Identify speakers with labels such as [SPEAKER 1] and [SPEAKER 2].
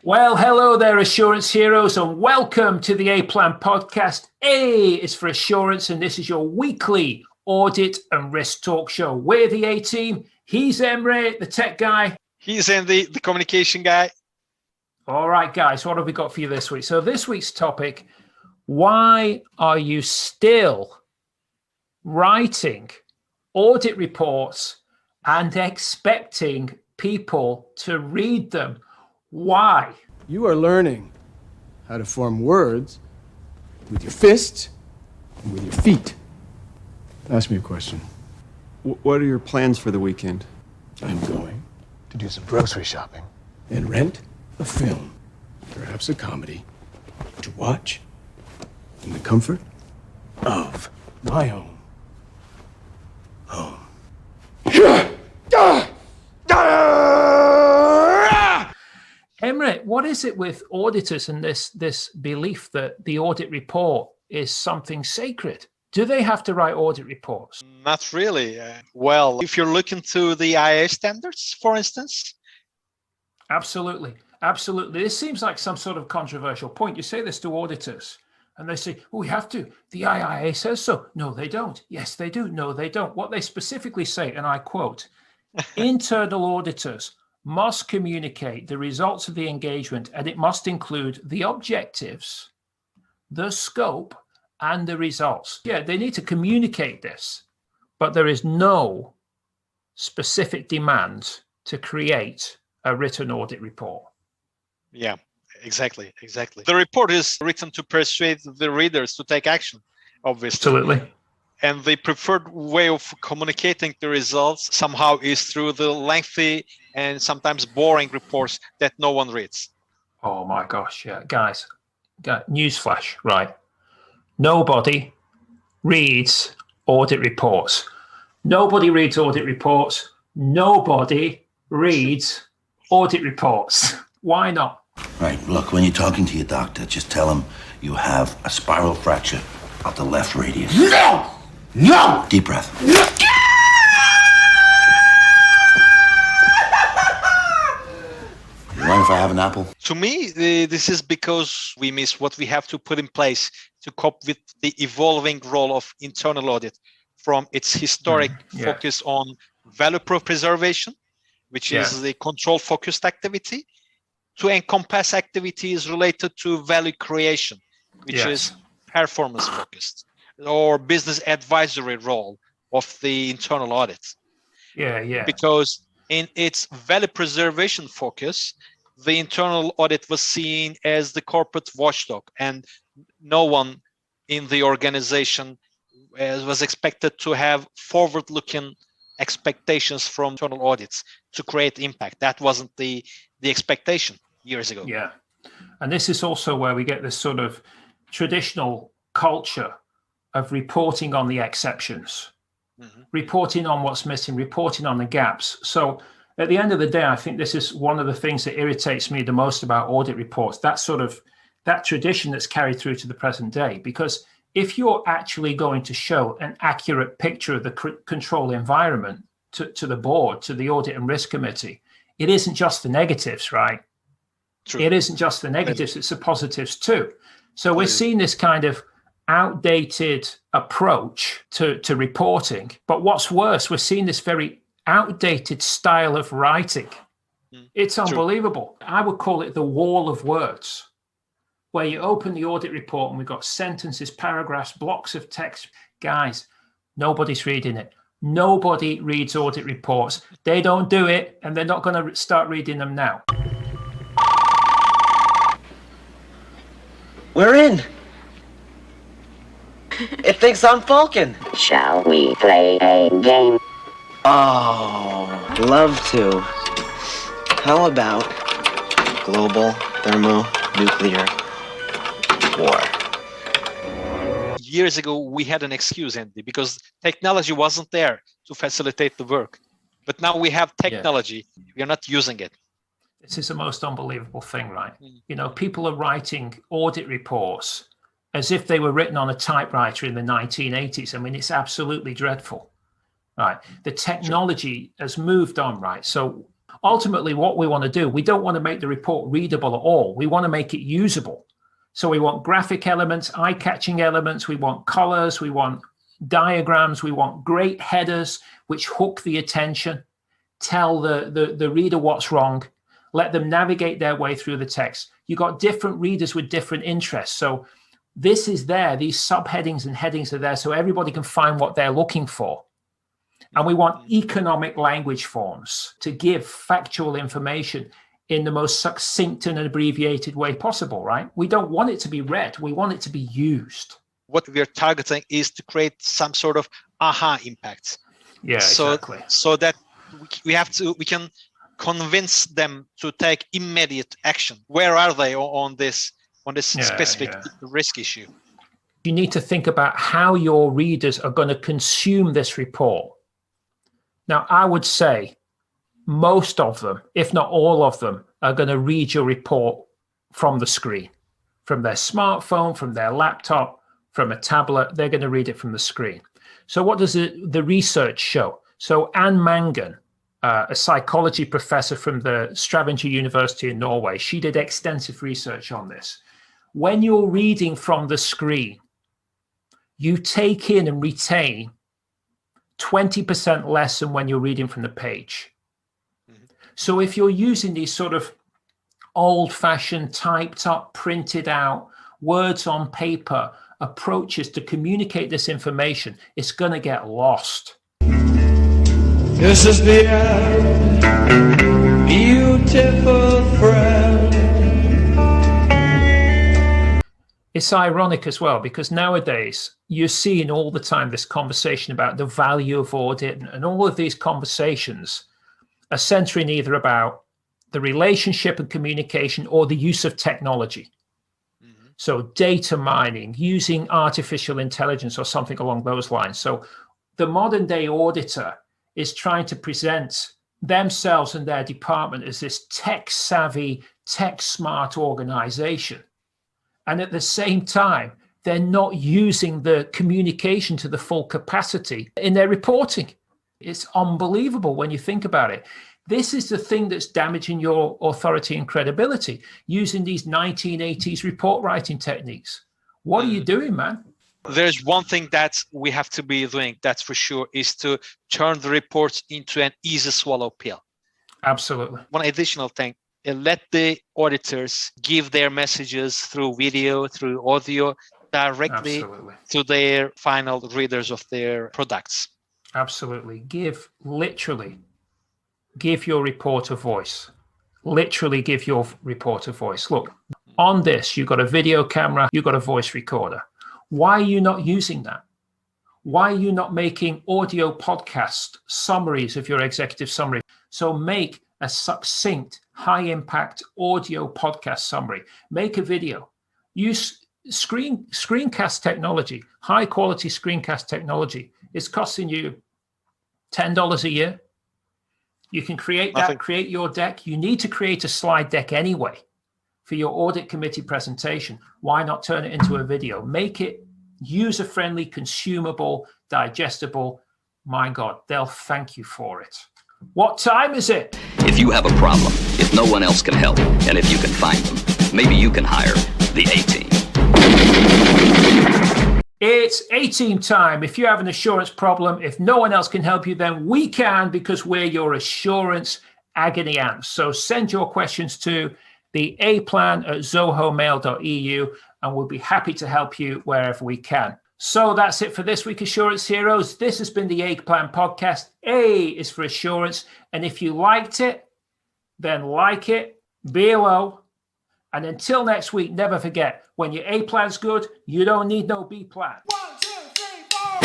[SPEAKER 1] Well, hello there, assurance heroes, and welcome to the A-Plan podcast. A is for assurance, and this is your weekly audit and risk talk show. We're the A-team. He's Emre, the tech guy.
[SPEAKER 2] He's Andy, the communication guy.
[SPEAKER 1] All right, guys, what have we got for you this week? So this week's topic, why are you still writing audit reports and expecting people to read them? Why?
[SPEAKER 3] You are learning how to form words with your fists and with your feet. Ask me a question.
[SPEAKER 4] What are your plans for the weekend?
[SPEAKER 3] I'm going to do some grocery shopping and rent a film, perhaps a comedy, to watch in the comfort of my own home.
[SPEAKER 1] Emre, what is it with auditors and this belief that the audit report is something sacred? Do they have to write audit reports?
[SPEAKER 2] Not really. Well, if you're looking to the IA standards, for instance.
[SPEAKER 1] Absolutely. Absolutely. This seems like some sort of controversial point. You say this to auditors and they say, oh, we have to. The IIA says so. No, they don't. Yes, they do. No, they don't. What they specifically say, and I quote, internal auditors must communicate the results of the engagement, and it must include the objectives, the scope, and the results. Yeah, they need to communicate this, but there is no specific demand to create a written audit report.
[SPEAKER 2] Yeah, exactly. The report is written to persuade the readers to take action, obviously.
[SPEAKER 1] Absolutely.
[SPEAKER 2] And the preferred way of communicating the results somehow is through the lengthy and sometimes boring reports that no one reads.
[SPEAKER 1] Oh my gosh, yeah. Guys, newsflash, right? Nobody reads audit reports. Nobody reads audit reports. Nobody reads audit reports. Why not?
[SPEAKER 5] Right, look, when you're talking to your doctor, just tell him you have a spiral fracture of the left radius.
[SPEAKER 3] No! No!
[SPEAKER 5] Deep breath. You mind if I have an apple?
[SPEAKER 2] To me, this is because we miss what we have to put in place to cope with the evolving role of internal audit from its historic focus on value preservation, which is the control-focused activity, to encompass activities related to value creation, which is performance-focused, or business advisory role of the internal audit. Because in its value preservation focus, the internal audit was seen as the corporate watchdog, and no one in the organization was expected to have forward-looking expectations from internal audits to create impact. That wasn't the expectation years ago.
[SPEAKER 1] Yeah. And this is also where we get this sort of traditional culture of reporting on the exceptions, reporting on what's missing, reporting on the gaps. So at the end of the day, I think this is one of the things that irritates me the most about audit reports, that tradition that's carried through to the present day. Because if you're actually going to show an accurate picture of the control environment to the board, to the audit and risk committee, it isn't just the negatives, right?
[SPEAKER 2] True.
[SPEAKER 1] It isn't just the negatives, it's the positives too. So we're seeing this kind of outdated approach to reporting. But what's worse, we're seeing this very outdated style of writing. It's unbelievable. I would call it the wall of words, where you open the audit report and we've got sentences, paragraphs, blocks of text. Guys, nobody's reading it. Nobody reads audit reports. They don't do it, and they're not going to start reading them now.
[SPEAKER 6] We're in. It thinks I'm Falcon.
[SPEAKER 7] Shall we play a game?
[SPEAKER 6] Oh, love to. How about global thermonuclear war?
[SPEAKER 2] Years ago, we had an excuse, Andy, because technology wasn't there to facilitate the work. But now we have technology. We are not using it.
[SPEAKER 1] This is the most unbelievable thing, right? You know, people are writing audit reports as if they were written on a typewriter in the 1980s. I mean, it's absolutely dreadful, right? The technology has moved on, right? So Ultimately, what we want to do, we don't want to make the report readable at all. We want to make it usable. So we want graphic elements, eye-catching elements. We want colors. We want diagrams. We want great headers which hook the attention, tell the reader what's wrong, let them navigate their way through the text. You've got different readers with different interests. So this is there. These subheadings and headings are there so everybody can find what they're looking for. And we want economic language forms to give factual information in the most succinct and abbreviated way possible, right? We don't want it to be read. We want it to be used.
[SPEAKER 2] What we are targeting is to create some sort of aha impact.
[SPEAKER 1] Yeah, exactly.
[SPEAKER 2] So that we can convince them to take immediate action. Where are they on this specific risk issue?
[SPEAKER 1] You need to think about how your readers are going to consume this report. Now, I would say most of them, if not all of them, are going to read your report from the screen, from their smartphone, from their laptop, from a tablet. They're going to read it from the screen. So what does the research show? So Anne Mangan, a psychology professor from the Stavanger University in Norway, she did extensive research on this. When you're reading from the screen, you take in and retain 20% less than when you're reading from the page. Mm-hmm. So if you're using these sort of old-fashioned, typed up, printed out, words on paper approaches to communicate this information, it's going to get lost.
[SPEAKER 8] This is the end, beautiful friend.
[SPEAKER 1] It's ironic as well, because nowadays you're seeing all the time this conversation about the value of audit, and all of these conversations are centering either about the relationship and communication or the use of technology. Mm-hmm. So data mining, using artificial intelligence or something along those lines. So the modern day auditor is trying to present themselves and their department as this tech-savvy, tech-smart organization. And at the same time, they're not using the communication to the full capacity in their reporting. It's unbelievable when you think about it. This is the thing that's damaging your authority and credibility, using these 1980s report writing techniques. What are you doing, man?
[SPEAKER 2] There's one thing that we have to be doing, that's for sure, is to turn the reports into an easy swallow pill.
[SPEAKER 1] Absolutely.
[SPEAKER 2] One additional thing, let the auditors give their messages through video, through audio, directly to their final readers of their products.
[SPEAKER 1] Absolutely. Give your report a voice. Literally give your report a voice. Look, on this, you've got a video camera, you've got a voice recorder. Why are you not using that? Why are you not making audio podcast summaries of your executive summary? So make a succinct, high-impact audio podcast summary. Make a video. Use screencast technology, high-quality screencast technology. It's costing you $10 a year. You can create that, create your deck. You need to create a slide deck anyway for your audit committee presentation. Why not turn it into a video? Make it user-friendly, consumable, digestible. My God, they'll thank you for it. What time is it?
[SPEAKER 9] If you have a problem, if no one else can help, and if you can find them, maybe you can hire the A-Team.
[SPEAKER 1] It's A-Team time. If you have an assurance problem, if no one else can help you, then we can, because we're your assurance agony ants. So send your questions to the aplan@zohomail.eu, and we'll be happy to help you wherever we can. So that's it for this week, Assurance Heroes. This has been the A-Plan podcast. A is for assurance. And if you liked it, then like it below. And until next week, never forget, when your A-Plan's good, you don't need no B-Plan.
[SPEAKER 8] 1, 2, 3, 4.